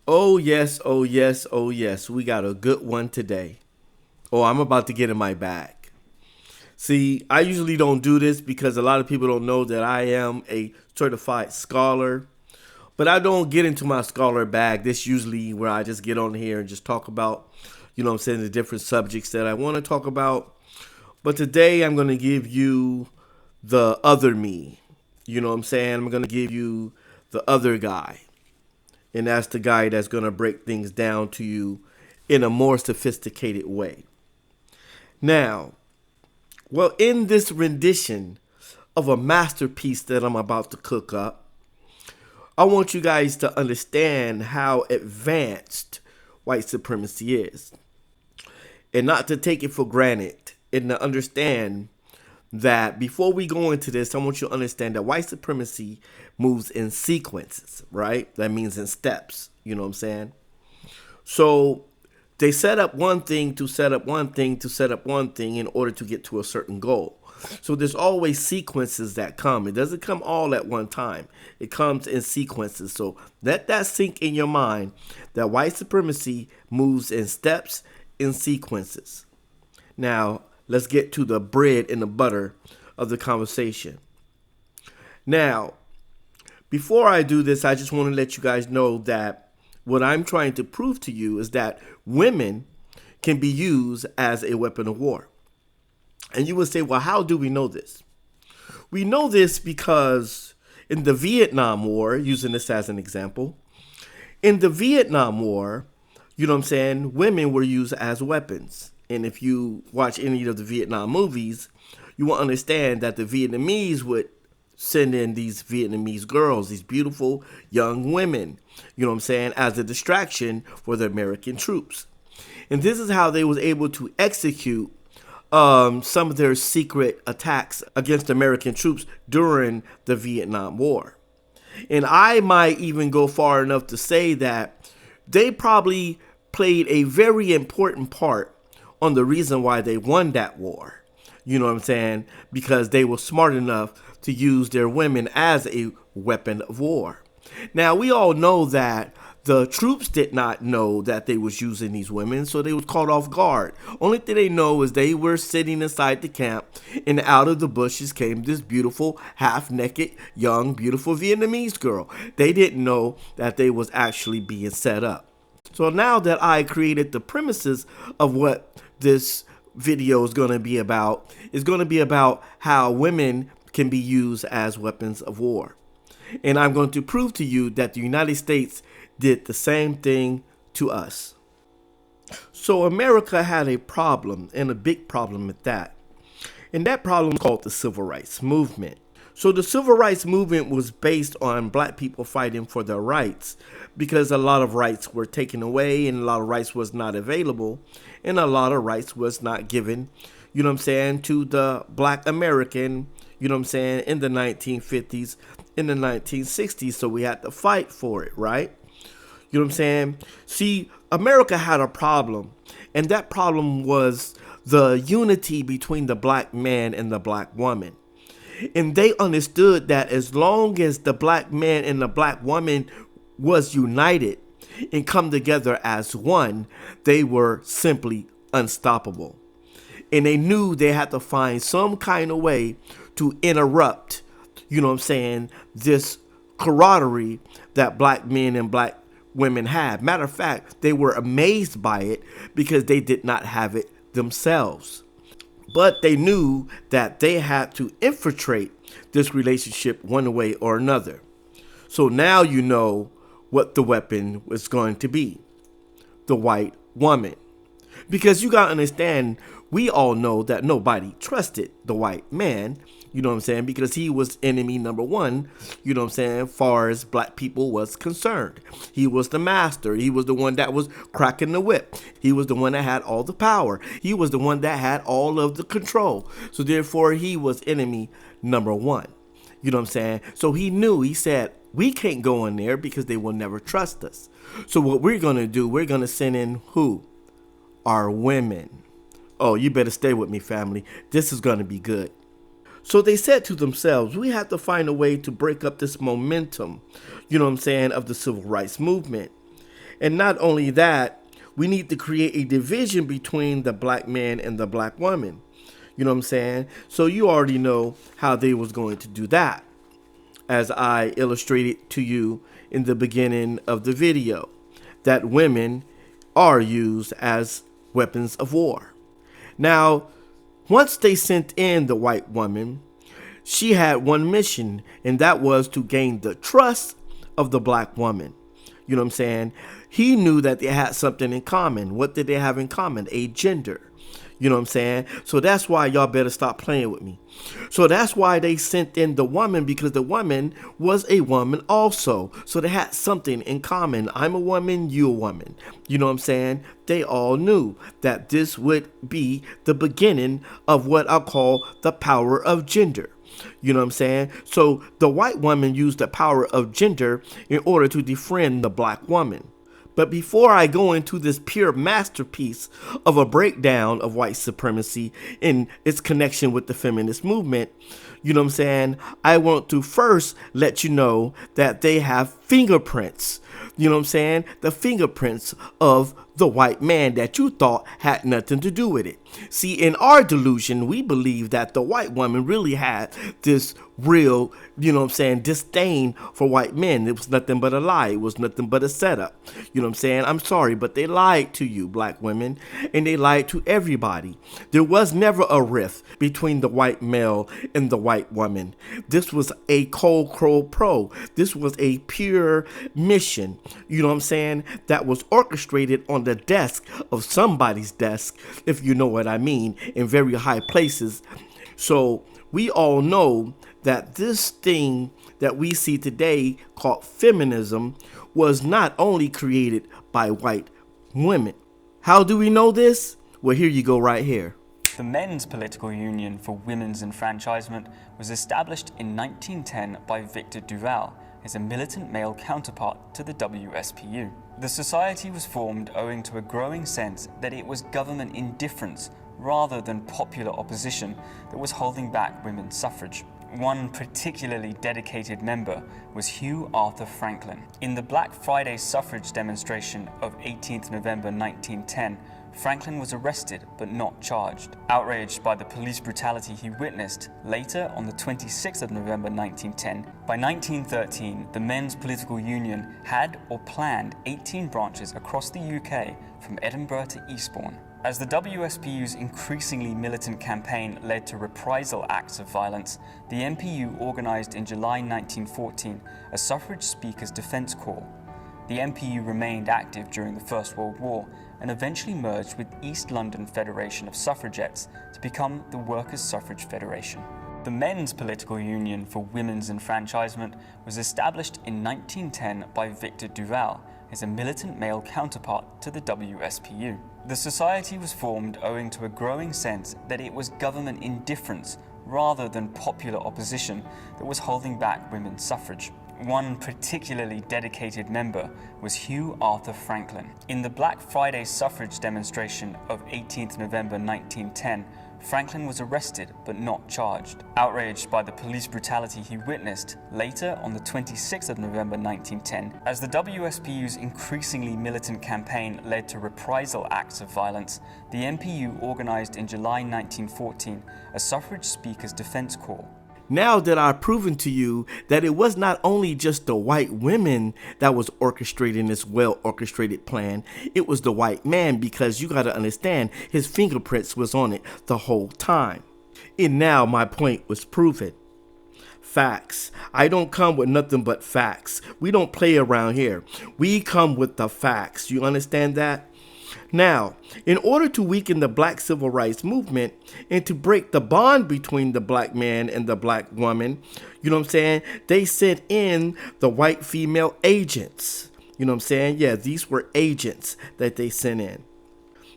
Oh, yes, oh, yes, oh, yes. We got a good one today. Oh, I'm about to get in my bag. See, I usually don't do this because a lot of people don't know that I am a certified scholar. But I don't get into my scholar bag. This usually where I just get on here and just talk about, the different subjects that I want to talk about. But today I'm going to give you the other me. You know what I'm saying? I'm going to give you the other guy. And that's the guy that's going to break things down to you in a more sophisticated way. Now, well, in this rendition of a masterpiece that I'm about to cook up, I want you guys to understand how advanced white supremacy is and not to take it for granted and to understand that before we go into this, I want you to understand that white supremacy moves in sequences, right? That means in steps, you know what I'm saying? So they set up one thing to set up one thing to set up one thing in order to get to a certain goal. So there's always sequences that come. It doesn't come all at one time. It comes in sequences. So let that sink in your mind that white supremacy moves in steps, in sequences. Now, let's get to the bread and the butter of the conversation. Now, before I do this, I just want to let you guys know that what I'm trying to prove to you is that women can be used as a weapon of war. And you would say, well, how do we know this? We know this because in the Vietnam War, using this as an example, in the Vietnam War, you know what I'm saying, women were used as weapons. And if you watch any of the Vietnam movies, you will understand that the Vietnamese would send in these Vietnamese girls, these beautiful young women, you know what I'm saying, as a distraction for the American troops. And this is how they was able to execute some of their secret attacks against American troops during the Vietnam War. And I might even go far enough to say that they probably played a very important part on the reason why they won that war. You know what I'm saying? Because they were smart enough to use their women as a weapon of war. Now, we all know that the troops did not know that they was using these women, so they was caught off guard. Only thing they know is they were sitting inside the camp, and out of the bushes came this beautiful, half-naked, young, beautiful Vietnamese girl. They didn't know that they was actually being set up. So now that I created the premises of what this video is going to be about, it's going to be about how women can be used as weapons of war. And I'm going to prove to you that the United States did the same thing to us. So America had a problem, and a big problem at that. And that problem is called the Civil Rights Movement. So the Civil Rights Movement was based on black people fighting for their rights because a lot of rights were taken away and a lot of rights was not available and a lot of rights was not given, you know what I'm saying, to the black American, you know what I'm saying, in the 1950s, in the 1960s. So we had to fight for it, right? You know what I'm saying? See, America had a problem, and that problem was the unity between the black man and the black woman. And they understood that as long as the black man and the black woman was united and come together as one, they were simply unstoppable. And they knew they had to find some kind of way to interrupt, you know what I'm saying, this camaraderie that black men and black women had. Matter of fact, they were amazed by it because they did not have it themselves. But they knew that they had to infiltrate this relationship one way or another. So now you know what the weapon was going to be: the white woman. Because you got to understand, we all know that nobody trusted the white man, you know what I'm saying, because he was enemy number one, you know what I'm saying, far as black people was concerned. He was the master. He was the one that was cracking the whip. He was the one that had all the power. He was the one that had all of the control. So therefore, he was enemy number one. You know what I'm saying? So he knew, he said, we can't go in there because they will never trust us. So what we're going to do, we're going to send in who? Our women. Oh, you better stay with me, family. This is going to be good. So they said to themselves, we have to find a way to break up this momentum, you know what I'm saying, of the civil rights movement. And not only that, we need to create a division between the black man and the black woman. You know what I'm saying? So you already know how they was going to do that, as I illustrated to you in the beginning of the video, that women are used as weapons of war. Now, once they sent in the white woman, she had one mission, and that was to gain the trust of the black woman. You know what I'm saying? He knew that they had something in common. What did they have in common? A gender. You know what I'm saying? So that's why y'all better stop playing with me. So that's why they sent in the woman, because the woman was a woman also. So they had something in common. I'm a woman, you a woman. You know what I'm saying? They all knew that this would be the beginning of what I call the power of gender. You know what I'm saying? So the white woman used the power of gender in order to defriend the black woman. But before I go into this pure masterpiece of a breakdown of white supremacy in its connection with the feminist movement, you know what I'm saying, I want to first let you know that they have fingerprints. You know what I'm saying? The fingerprints of the white man that you thought had nothing to do with it. See, in our delusion, we believe that the white woman really had this real, you know what I'm saying, disdain for white men. It was nothing but a lie. It was nothing but a setup. You know what I'm saying? I'm sorry, but they lied to you, black women, and they lied to everybody. There was never a rift between the white male and the white woman. This was a cold crow pro. This was a pure mission, you know what I'm saying, that was orchestrated on the desk of somebody's desk, if you know what I mean, in very high places. So we all know that this thing that we see today called feminism was not only created by white women. How do we know this? Well, here you go right here. The Men's Political Union for Women's Enfranchisement was established in 1910 by Victor Duval as a militant male counterpart to the WSPU. The society was formed owing to a growing sense that it was government indifference rather than popular opposition that was holding back women's suffrage. One particularly dedicated member was Hugh Arthur Franklin. In the Black Friday suffrage demonstration of 18th November 1910, Franklin was arrested but not charged. Outraged by the police brutality he witnessed, later on the 26th of November 1910, by 1913 the Men's Political Union had or planned 18 branches across the UK from Edinburgh to Eastbourne. As the WSPU's increasingly militant campaign led to reprisal acts of violence, the MPU organised in July 1914 a suffrage speakers defence corps. The MPU remained active during the First World War and eventually merged with East London Federation of Suffragettes to become the Workers' Suffrage Federation. The Men's Political Union for Women's Enfranchisement was established in 1910 by Victor Duval as a militant male counterpart to the WSPU. The society was formed owing to a growing sense that it was government indifference rather than popular opposition that was holding back women's suffrage. One particularly dedicated member was Hugh Arthur Franklin. In the Black Friday suffrage demonstration of 18th November 1910, Franklin was arrested but not charged. Outraged by the police brutality he witnessed, later on the 26th of November 1910, as the WSPU's increasingly militant campaign led to reprisal acts of violence, the MPU organised in July 1914 a suffrage speakers defence corps. Now that I've proven to you that it was not only just the white women that was orchestrating this well-orchestrated plan, it was the white man, because you got to understand his fingerprints was on it the whole time. And now my point was proven. Facts. I don't come with nothing but facts. We don't play around here. We come with the facts. You understand that? Now, in order to weaken the black civil rights movement and to break the bond between the black man and the black woman, you know what I'm saying, they sent in the white female agents. You know what I'm saying? Yeah, these were agents that they sent in.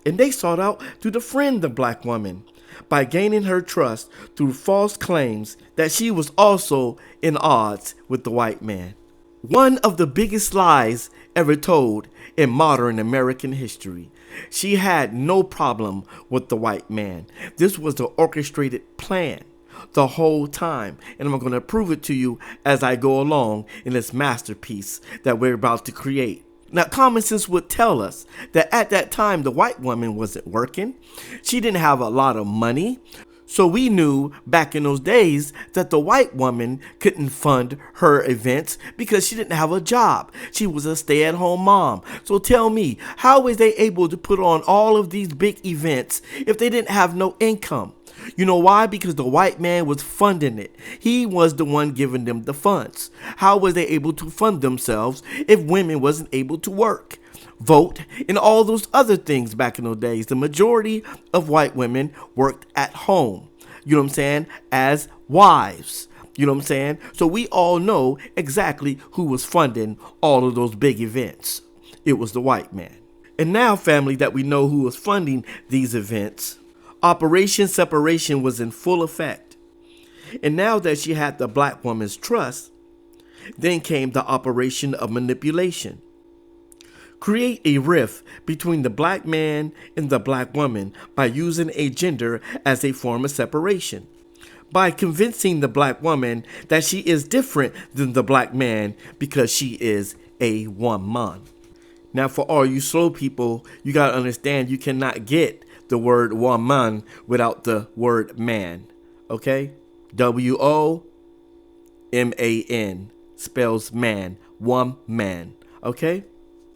And they sought out to defriend the black woman by gaining her trust through false claims that she was also in odds with the white man. One of the biggest lies ever told in modern American history. She had no problem with the white man. This was the orchestrated plan the whole time. And I'm going to prove it to you as I go along in this masterpiece that we're about to create. Now, common sense would tell us that at that time, the white woman wasn't working. She didn't have a lot of money. So we knew back in those days that the white woman couldn't fund her events because she didn't have a job. She was a stay-at-home mom. So tell me, how was they able to put on all of these big events if they didn't have no income? You know why? Because the white man was funding it. He was the one giving them the funds. How was they able to fund themselves if women wasn't able to work, vote, and all those other things back in those days? The majority of white women worked at home, you know what I'm saying, as wives. You know what I'm saying? So we all know exactly who was funding all of those big events. It was the white man. And now, family, that we know who was funding these events, Operation Separation was in full effect. And now that she had the black woman's trust, then came the operation of manipulation. Create a rift between the black man and the black woman by using a gender as a form of separation. By convincing the black woman that she is different than the black man because she is a woman. Now, for all you slow people, you got to understand you cannot get the word woman without the word man. Okay? W-O-M-A-N spells man. Woman. Okay?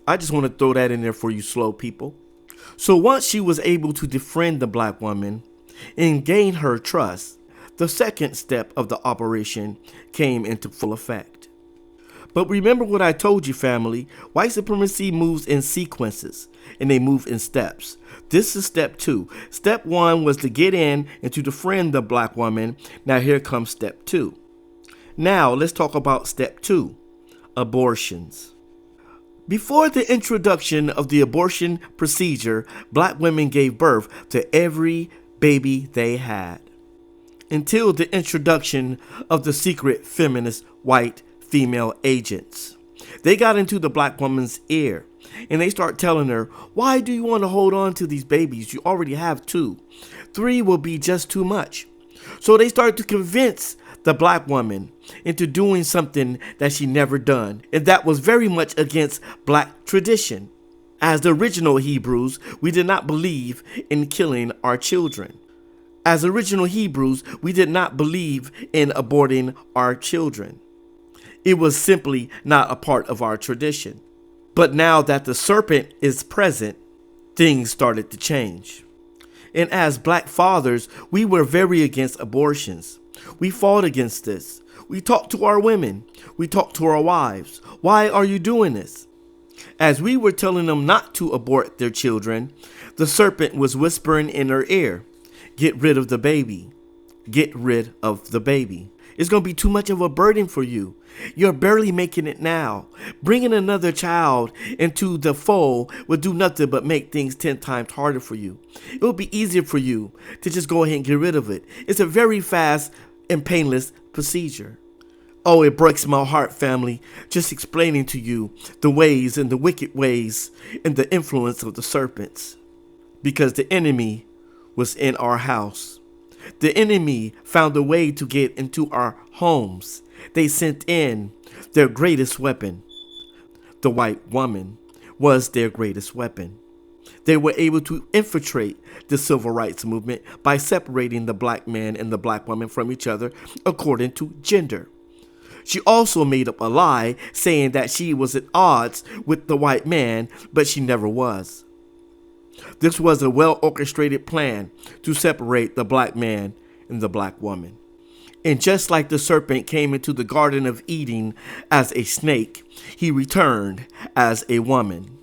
I just want to throw that in there for you slow people. So once she was able to defriend the black woman and gain her trust, the second step of the operation came into full effect. But remember what I told you, family. White supremacy moves in sequences, and they move in steps. This is step 2. Step 1 was to get in and to defriend the black woman. Now here comes step 2. Now let's talk about step 2, abortions. Before the introduction of the abortion procedure, black women gave birth to every baby they had. Until the introduction of the secret feminist white female agents. They got into the black woman's ear and they start telling her, why do you want to hold on to these babies? You already have 2. 3 will be just too much. So they start to convince the black woman into doing something that she never done, and that was very much against black tradition. As the original Hebrews, we did not believe in killing our children. As original Hebrews, we did not believe in aborting our children. It was simply not a part of our tradition. But now that the serpent is present, things started to change. And as black fathers, we were very against abortions. We fought against this. We talked to our women. We talked to our wives. Why are you doing this? As we were telling them not to abort their children, the serpent was whispering in her ear, get rid of the baby. Get rid of the baby. It's going to be too much of a burden for you. You're barely making it now. Bringing another child into the fold would do nothing but make things 10 times harder for you. It would be easier for you to just go ahead and get rid of it. It's a very fast and painless procedure. Oh, it breaks my heart, family, just explaining to you the ways and the wicked ways and the influence of the serpents. Because the enemy was in our house. The enemy found a way to get into our homes. They sent in their greatest weapon. The white woman was their greatest weapon. They were able to infiltrate the civil rights movement by separating the black man and the black woman from each other according to gender. She also made up a lie saying that she was at odds with the white man, but she never was. This was a well-orchestrated plan to separate the black man and the black woman. And just like the serpent came into the Garden of Eden as a snake, he returned as a woman.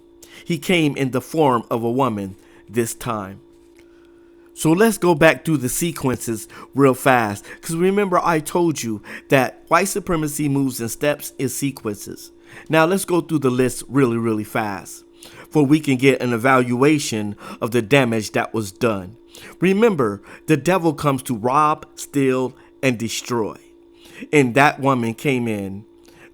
He came in the form of a woman this time. So let's go back through the sequences real fast. Because remember, I told you that white supremacy moves in steps and sequences. Now let's go through the list really, really fast, for we can get an evaluation of the damage that was done. Remember, the devil comes to rob, steal, and destroy. And that woman came in,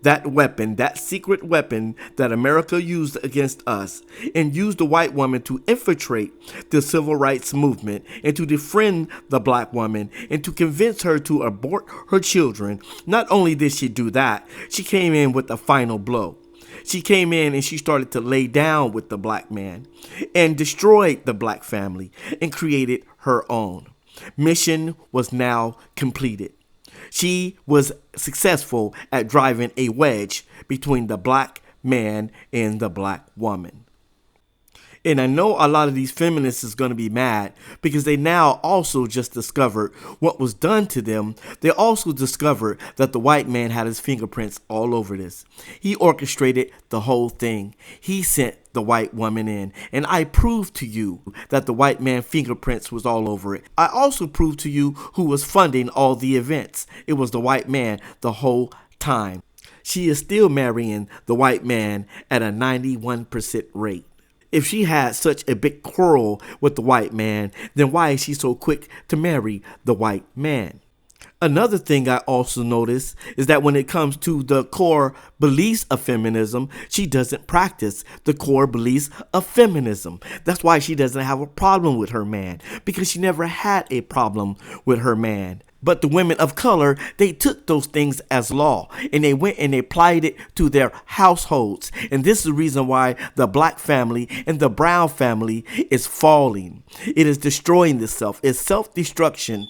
that weapon, that secret weapon that America used against us, and used the white woman to infiltrate the civil rights movement and to defriend the black woman and to convince her to abort her children. Not only did she do that, she came in with the final blow. She came in and she started to lay down with the black man and destroyed the black family and created her own. Mission was now completed. She was successful at driving a wedge between the black man and the black woman. And I know a lot of these feminists is going to be mad because they now also just discovered what was done to them. They also discovered that the white man had his fingerprints all over this. He orchestrated the whole thing. He sent the white woman in. And I proved to you that the white man fingerprints was all over it. I also proved to you who was funding all the events. It was the white man the whole time. She is still marrying the white man at a 91% rate. If she had such a big quarrel with the white man, then why is she so quick to marry the white man? Another thing I also noticed is that when it comes to the core beliefs of feminism, she doesn't practice the core beliefs of feminism. That's why she doesn't have a problem with her man, because she never had a problem with her man. But the women of color, they took those things as law and they went and they applied it to their households. And this is the reason why the black family and the brown family is falling. It is destroying itself. It's self-destruction.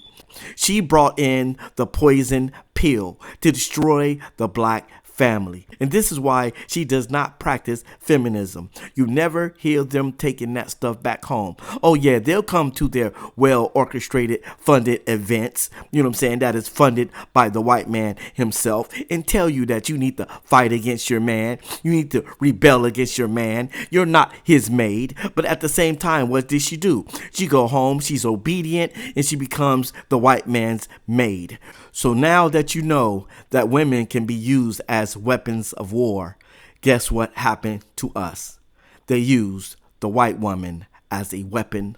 She brought in the poison pill to destroy the black family. And this is why she does not practice feminism. You never hear them taking that stuff back home. Oh yeah, they'll come to their well orchestrated, funded events, you know what I'm saying, that is funded by the white man himself, and tell you that you need to fight against your man. You need to rebel against your man. You're not his maid. But at the same time, what did she do? She go home, she's obedient, and she becomes the white man's maid. So now that you know that women can be used as weapons of war, guess what happened to us? They used the white woman as a weapon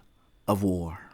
of war.